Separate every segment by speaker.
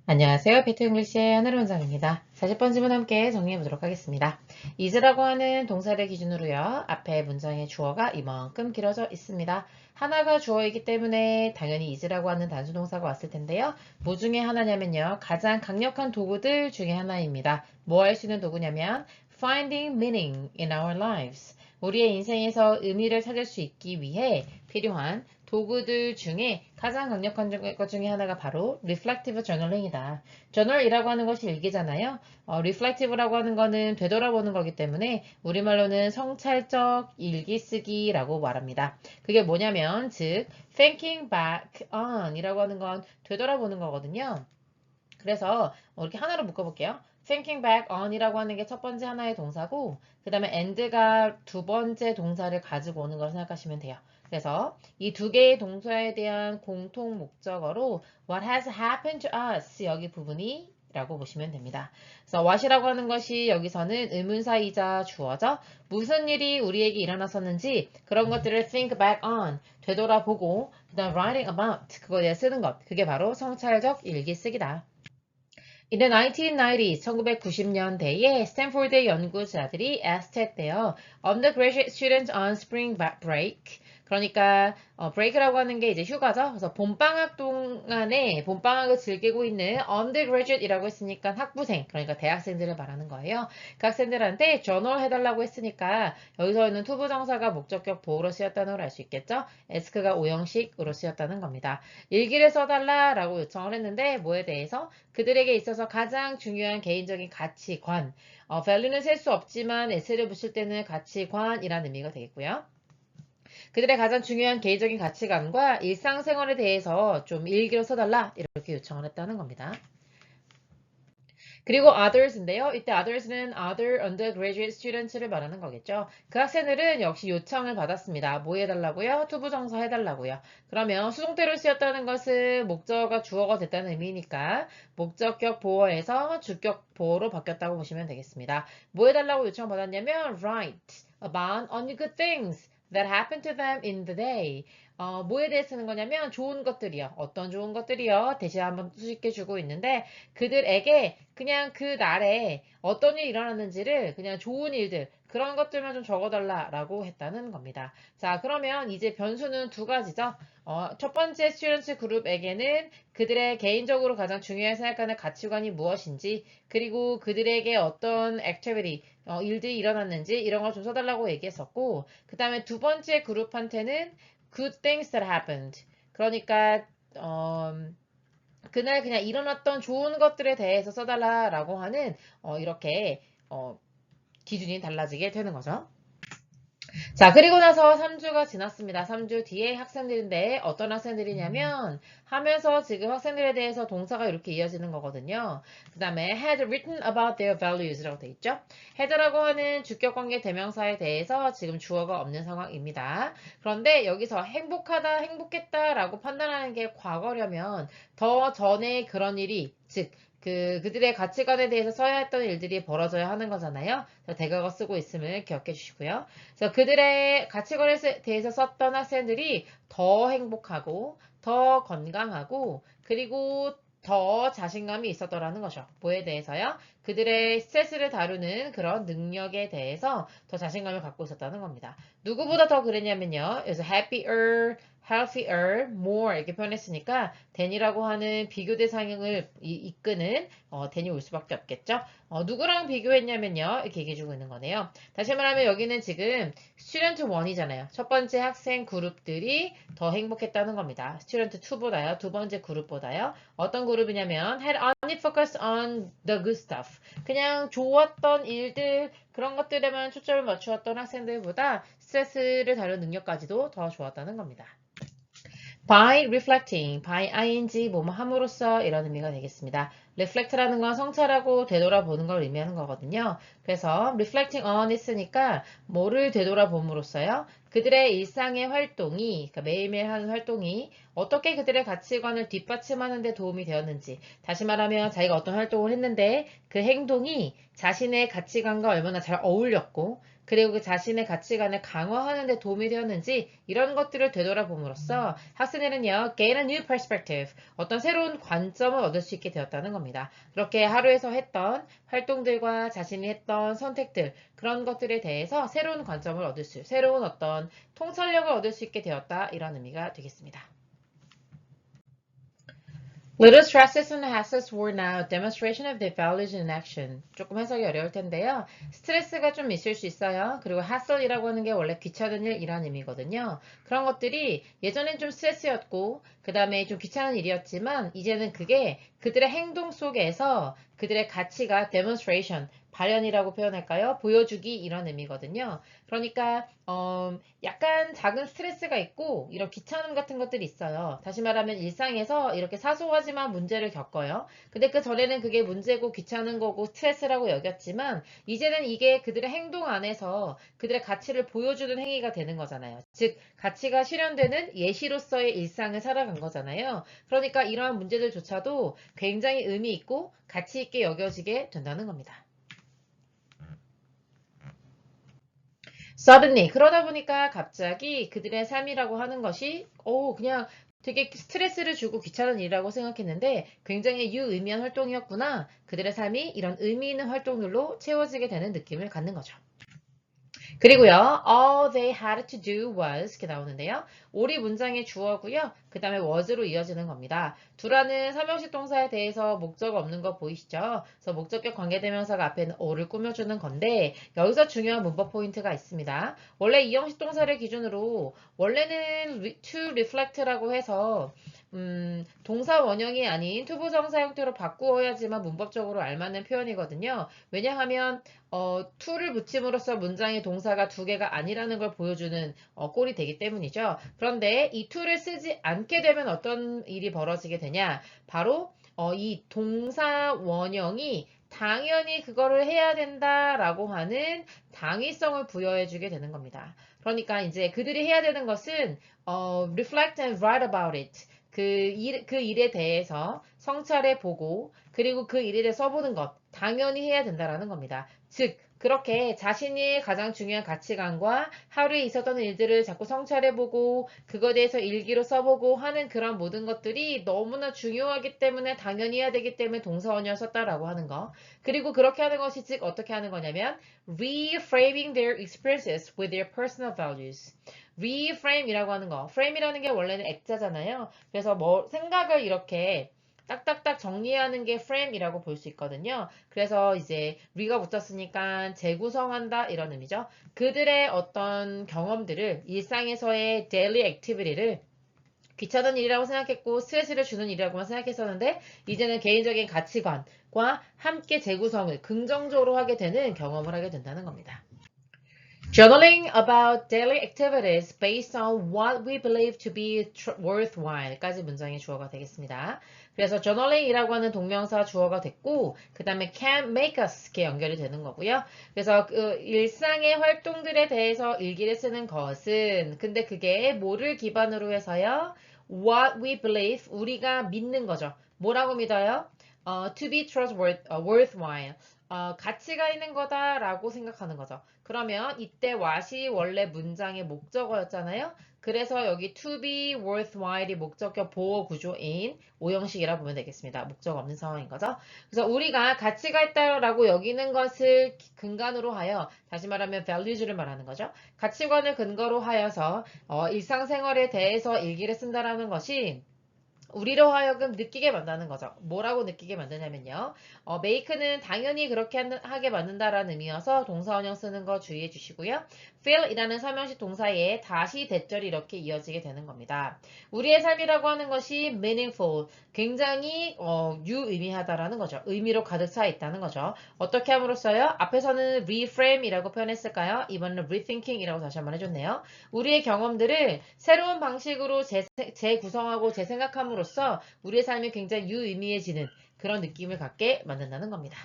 Speaker 1: 안녕하세요. 배트잉글리시의 하늘의 원장입니다. 40번 질문 함께 정리해 보도록 하겠습니다. is라고 하는 동사를 기준으로요. 앞에 문장의 주어가 이만큼 길어져 있습니다. 하나가 주어이기 때문에 당연히 is라고 하는 단수동사가 왔을 텐데요. 뭐 중에 하나냐면요. 가장 강력한 도구들 중에 하나입니다. 뭐 할 수 있는 도구냐면 finding meaning in our lives. 우리의 인생에서 의미를 찾을 수 있기 위해 필요한 도구들 중에 가장 강력한 것 중에 하나가 바로 reflective journaling이다. journal이라고 하는 것이 일기잖아요. reflective라고 하는 거는 되돌아보는 거기 때문에 우리말로는 성찰적 일기 쓰기라고 말합니다. 그게 뭐냐면 즉 thinking back on 이라고 하는 건 되돌아보는 거거든요. 그래서 이렇게 하나로 묶어볼게요. thinking back on 이라고 하는 게 첫 번째 하나의 동사고 그 다음에 and가 두 번째 동사를 가지고 오는 걸 생각하시면 돼요. 그래서 이 두 개의 동사에 대한 공통 목적어로 what has happened to us 여기 부분이 라고 보시면 됩니다. 그래서 what이라고 하는 것이 여기서는 의문사이자 주어져 무슨 일이 우리에게 일어났었는지 그런 것들을 think back on 되돌아보고 그 다음 writing about 그거에 대해 쓰는 것 그게 바로 성찰적 일기쓰기다. In the 1990s, 1990년대에 스탠포드 연구자들이 asked undergraduate students on spring break. 그러니까 break라고 하는 게 이제 휴가죠. 그래서 봄방학 동안에 봄방학을 즐기고 있는 undergraduate이라고 했으니까 학부생, 그러니까 대학생들을 말하는 거예요. 그 학생들한테 journal 해달라고 했으니까 여기서는 투부정사가 목적격 보호로 쓰였다는 걸 알 수 있겠죠. ask가 오형식으로 쓰였다는 겁니다. 일기를 써달라라고 요청을 했는데 뭐에 대해서? 그들에게 있어서 가장 중요한 개인적인 가치관, value는 셀 수 없지만 s를 붙일 때는 가치관이라는 의미가 되겠고요. 그들의 가장 중요한 개인적인 가치관과 일상생활에 대해서 좀 일기로 써달라 이렇게 요청을 했다는 겁니다. 그리고 others인데요. 이때 others는 other undergraduate students를 말하는 거겠죠. 그 학생들은 역시 요청을 받았습니다. 뭐 해달라고요? 투부정사 해달라고요. 그러면 수동태로 쓰였다는 것은 목적어가 주어가 됐다는 의미니까 목적격 보어에서 주격 보어로 바뀌었다고 보시면 되겠습니다. 뭐 해달라고 요청받았냐면 write about only good things that happened to them in the day. 뭐에 대해 쓰는 거냐면 좋은 것들이요. 어떤 좋은 것들이요? 대신 한번 수식해 주고 있는데 그들에게 그냥 그 날에 어떤 일이 일어났는지를 그냥 좋은 일들 그런 것들만 좀 적어달라라고 했다는 겁니다. 자, 그러면 이제 변수는 두 가지죠. 첫 번째 스튜던트 그룹에게는 그들의 개인적으로 가장 중요하게 생각하는 가치관이 무엇인지 그리고 그들에게 어떤 액티비티 일들이 일어났는지 이런 걸 좀 써달라고 얘기했었고 그 다음에 두 번째 그룹한테는 good things that happened 그러니까 그날 그냥 일어났던 좋은 것들에 대해서 써달라라고 하는 이렇게 기준이 달라지게 되는 거죠. 자, 그리고 나서 3주가 지났습니다. 3주 뒤에 학생들인데 어떤 학생들이냐면 하면서 지금 학생들에 대해서 동사가 이렇게 이어지는 거거든요. 그 다음에 had written about their values라고 돼 있죠. had라고 하는 주격관계 대명사에 대해서 지금 주어가 없는 상황입니다. 그런데 여기서 행복하다, 행복했다라고 판단하는 게 과거려면 더 전에 그런 일이 즉 그들의 가치관에 대해서 써야 했던 일들이 벌어져야 하는 거잖아요. 대각어 쓰고 있음을 기억해 주시고요. 그래서 그들의 가치관에 대해서 썼던 학생들이 더 행복하고 더 건강하고 그리고 더 자신감이 있었더라는 거죠. 뭐에 대해서요? 그들의 스트레스를 다루는 그런 능력에 대해서 더 자신감을 갖고 있었다는 겁니다. 누구보다 더 그랬냐면요. 그래서 happier, healthier, more 이렇게 표현했으니까 than이라고 하는 비교 대상을 이끄는 than이 올 수밖에 없겠죠. 누구랑 비교했냐면요. 이렇게 얘기해주고 있는 거네요. 다시 말하면 여기는 지금 스튜던트 1이잖아요. 첫 번째 학생 그룹들이 더 행복했다는 겁니다. 스튜던트 2보다요. 두 번째 그룹보다요. 어떤 그룹이냐면 had only focused on the good stuff. 그냥 좋았던 일들 그런 것들에만 초점을 맞추었던 학생들보다 스트레스를 다룬 능력까지도 더 좋았다는 겁니다. by reflecting, by ing 뭐뭐 함으로써 이런 의미가 되겠습니다. reflect라는 건 성찰하고 되돌아보는 걸 의미하는 거거든요. 그래서 reflecting on 했으니까 뭐를 되돌아봄으로써요? 그들의 일상의 활동이, 그러니까 매일매일 하는 활동이 어떻게 그들의 가치관을 뒷받침하는 데 도움이 되었는지 다시 말하면 자기가 어떤 활동을 했는데 그 행동이 자신의 가치관과 얼마나 잘 어울렸고 그리고 그 자신의 가치관을 강화하는 데 도움이 되었는지 이런 것들을 되돌아봄으로써 학생들은요, gain a new perspective, 어떤 새로운 관점을 얻을 수 있게 되었다는 겁니다. 그렇게 하루에서 했던 활동들과 자신이 했던 선택들, 그런 것들에 대해서 새로운 관점을 얻을 새로운 어떤 통찰력을 얻을 수 있게 되었다, 이런 의미가 되겠습니다. Little stresses and hassles were now a demonstration of their values in action. 조금 해석이 어려울 텐데요. 스트레스가 좀 있을 수 있어요. 그리고 hassle이라고 하는 게 원래 귀찮은 일 이란 의미거든요. 그런 것들이 예전엔 좀 스트레스였고 그 다음에 좀 귀찮은 일이었지만 이제는 그게 그들의 행동 속에서 그들의 가치가 demonstration, 발현이라고 표현할까요? 보여주기 이런 의미거든요. 그러니까 약간 작은 스트레스가 있고 이런 귀찮음 같은 것들이 있어요. 다시 말하면 일상에서 이렇게 사소하지만 문제를 겪어요. 근데 그 전에는 그게 문제고 귀찮은 거고 스트레스라고 여겼지만 이제는 이게 그들의 행동 안에서 그들의 가치를 보여주는 행위가 되는 거잖아요. 즉 가치가 실현되는 예시로서의 일상을 살아간 거잖아요. 그러니까 이러한 문제들조차도 굉장히 의미 있고 가치 있게 여겨지게 된다는 겁니다. Suddenly. 그러다 보니까 갑자기 그들의 삶이라고 하는 것이 그냥 되게 스트레스를 주고 귀찮은 일이라고 생각했는데 굉장히 유의미한 활동이었구나. 그들의 삶이 이런 의미 있는 활동들로 채워지게 되는 느낌을 갖는 거죠. 그리고요, all they had to do was 이렇게 나오는데요. 올이 문장의 주어고요. 그 다음에 was로 이어지는 겁니다. do라는 삼형식 동사에 대해서 목적 없는 거 보이시죠? 그래서 목적격 관계대명사가 앞에는 all을 꾸며주는 건데 여기서 중요한 문법 포인트가 있습니다. 원래 이형식 동사를 기준으로 원래는 to reflect라고 해서 동사 원형이 아닌 투부정사 형태로 바꾸어야지만 문법적으로 알맞는 표현이거든요. 왜냐하면 to를 붙임으로써 문장의 동사가 두 개가 아니라는 걸 보여주는 꼴이 되기 때문이죠. 그런데 이 to를 쓰지 않게 되면 어떤 일이 벌어지게 되냐? 바로 이 동사 원형이 당연히 그거를 해야 된다라고 하는 당위성을 부여해주게 되는 겁니다. 그러니까 이제 그들이 해야 되는 것은 reflect and write about it. 그 일에 대해서 성찰해 보고 그리고 그 일에 대해 써보는 것 당연히 해야 된다라는 겁니다. 즉 그렇게 자신이 가장 중요한 가치관과 하루에 있었던 일들을 자꾸 성찰해보고 그거에 대해서 일기로 써보고 하는 그런 모든 것들이 너무나 중요하기 때문에 당연히 해야 되기 때문에 동사원형을 썼다라고 하는 거. 그리고 그렇게 하는 것이 즉 어떻게 하는 거냐면 reframing their experiences with their personal values. reframe이라고 하는 거. frame이라는 게 원래는 액자잖아요. 그래서 생각을 이렇게 딱딱딱 정리하는 게 frame이라고 볼 수 있거든요. 그래서 이제 re가 붙었으니까 재구성한다 이런 의미죠. 그들의 어떤 경험들을 일상에서의 daily activity를 귀찮은 일이라고 생각했고 스트레스를 주는 일이라고만 생각했었는데 이제는 개인적인 가치관과 함께 재구성을 긍정적으로 하게 되는 경험을 하게 된다는 겁니다. Journaling about daily activities based on what we believe to be worthwhile까지 문장의 주어가 되겠습니다. 그래서 journaling이라고 하는 동명사 주어가 됐고 그 다음에 can make us 이렇게 연결이 되는 거고요. 그래서 그 일상의 활동들에 대해서 일기를 쓰는 것은 근데 그게 뭐를 기반으로 해서요? What we believe, 우리가 믿는 거죠. 뭐라고 믿어요? To be worthwhile. 가치가 있는 거다라고 생각하는 거죠. 그러면 이때 what이 원래 문장의 목적어였잖아요. 그래서 여기 to be worthwhile이 목적격 보호 구조인 오형식이라 보면 되겠습니다. 목적 없는 상황인 거죠. 그래서 우리가 가치가 있다라고 여기는 것을 근간으로 하여 다시 말하면 values를 말하는 거죠. 가치관을 근거로 하여서 일상생활에 대해서 일기를 쓴다라는 것이 우리로 하여금 느끼게 만드는 거죠. 뭐라고 느끼게 만드냐면요. make는 당연히 그렇게 하게 만든다라는 의미여서 동사원형 쓰는 거 주의해 주시고요. feel이라는 삼형식 동사에 다시 대절이 이렇게 이어지게 되는 겁니다. 우리의 삶이라고 하는 것이 meaningful, 굉장히 유의미하다라는 거죠. 의미로 가득 차 있다는 거죠. 어떻게 함으로써요? 앞에서는 reframe이라고 표현했을까요? 이번에는 rethinking이라고 다시 한번 해줬네요. 우리의 경험들을 새로운 방식으로 재구성하고 재생각함으로써 우리의 삶이 굉장히 유의미해지는 그런 느낌을 갖게 만든다는 겁니다.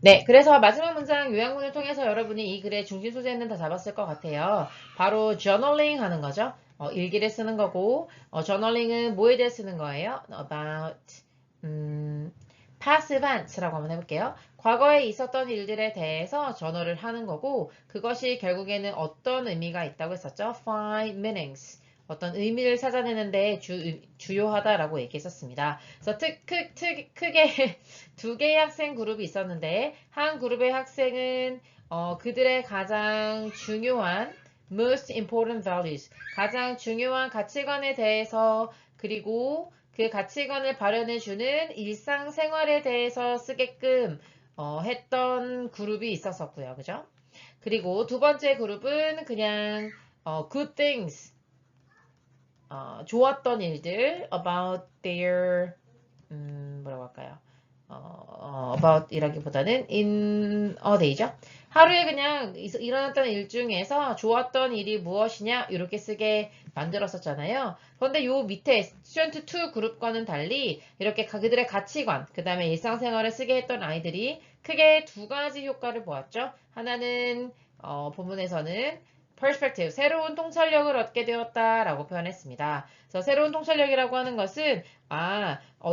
Speaker 1: 네, 그래서 마지막 문장 요약문을 통해서 여러분이 이 글의 중심 소재는 다 잡았을 것 같아요. 바로 journaling 하는 거죠. 일기를 쓰는 거고 journaling은 뭐에 대해 쓰는 거예요? about past events라고 한번 해볼게요. 과거에 있었던 일들에 대해서 전어를 하는 거고 그것이 결국에는 어떤 의미가 있다고 했었죠? Find meanings. 어떤 의미를 찾아내는데 주요하다라고 얘기했었습니다. 그래서 크게 두 개의 학생 그룹이 있었는데 한 그룹의 학생은 그들의 가장 중요한 most important values, 가장 중요한 가치관에 대해서 그리고 그 가치관을 발현해주는 일상생활에 대해서 쓰게끔 했던 그룹이 있었었고요. 그죠? 그리고 두 번째 그룹은 그냥 good things, 좋았던 일들 about their 뭐라고 할까요? about 이라기보다는 in a day죠. 하루에 그냥 일어났던 일 중에서 좋았던 일이 무엇이냐 이렇게 쓰게 만들었었잖아요. 그런데 요 밑에 student 2 그룹과는 달리 이렇게 그들의 가치관, 그 다음에 일상생활을 쓰게 했던 아이들이 크게 두 가지 효과를 보았죠. 하나는 본문에서는 perspective, 새로운 통찰력을 얻게 되었다라고 표현했습니다. 그래서 새로운 통찰력이라고 하는 것은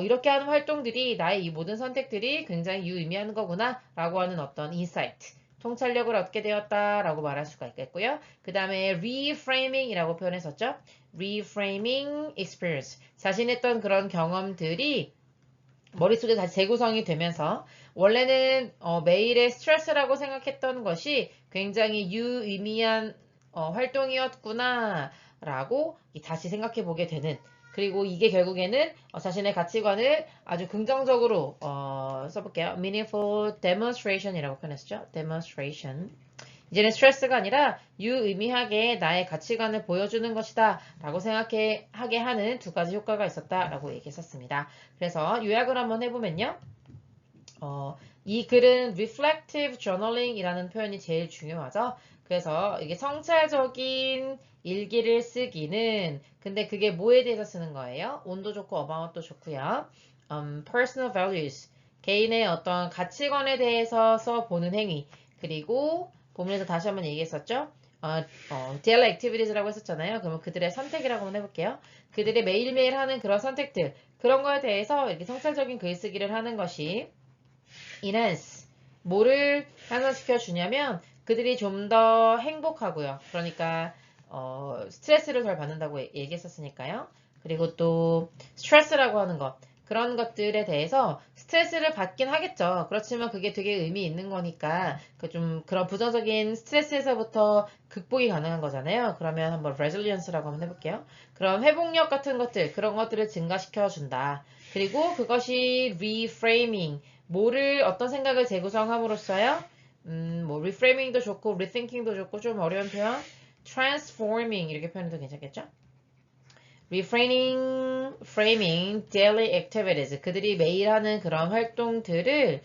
Speaker 1: 이렇게 하는 활동들이 나의 이 모든 선택들이 굉장히 유의미한 거구나 라고 하는 어떤 인사이트, 통찰력을 얻게 되었다라고 말할 수가 있겠고요. 그 다음에 reframing이라고 표현했었죠. reframing experience, 자신했던 그런 경험들이 머릿속에 다시 재구성이 되면서 원래는 매일의 스트레스라고 생각했던 것이 굉장히 유의미한 활동이었구나 라고 다시 생각해 보게 되는, 그리고 이게 결국에는 자신의 가치관을 아주 긍정적으로 써볼게요. meaningful demonstration이라고 표현했죠. demonstration. 이제는 스트레스가 아니라 유의미하게 나의 가치관을 보여주는 것이다 라고 생각하게 하는 두 가지 효과가 있었다 라고 얘기했었습니다. 그래서 요약을 한번 해보면요. 이 글은 reflective journaling 이라는 표현이 제일 중요하죠. 그래서 이게 성찰적인 일기를 쓰기는, 근데 그게 뭐에 대해서 쓰는 거예요? 온도 좋고 about도 좋고요. personal values, 개인의 어떤 가치관에 대해서 보는 행위, 그리고 본문에서 다시 한번 얘기했었죠. daily activities라고 했었잖아요. 그러면 그들의 선택이라고 한번 해볼게요. 그들이 매일매일 하는 그런 선택들, 그런 거에 대해서 이렇게 성찰적인 글쓰기를 하는 것이 enhance, 뭐를 향상시켜 주냐면 그들이 좀 더 행복하고요. 그러니까 스트레스를 덜 받는다고 얘기했었으니까요. 그리고 또 스트레스라고 하는 것, 그런 것들에 대해서 스트레스를 받긴 하겠죠. 그렇지만 그게 되게 의미 있는 거니까 좀 그런 부정적인 스트레스에서부터 극복이 가능한 거잖아요. 그러면 한번 resilience라고 한번 해볼게요. 그런 회복력 같은 것들, 그런 것들을 증가시켜 준다. 그리고 그것이 reframing, 뭐를 어떤 생각을 재구성함으로써요. 뭐 reframing도 좋고 rethinking도 좋고 좀 어려운 표현 transforming 이렇게 표현해도 괜찮겠죠? reframing daily activities, 그들이 매일 하는 그런 활동들을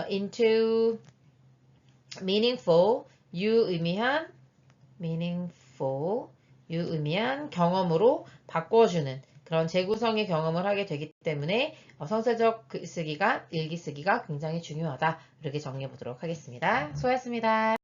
Speaker 1: into meaningful, 유의미한 경험으로 바꿔주는 그런 재구성의 경험을 하게 되기 때문에 성세적 글쓰기가, 일기 쓰기가 굉장히 중요하다. 이렇게 정리해 보도록 하겠습니다. 수고하셨습니다.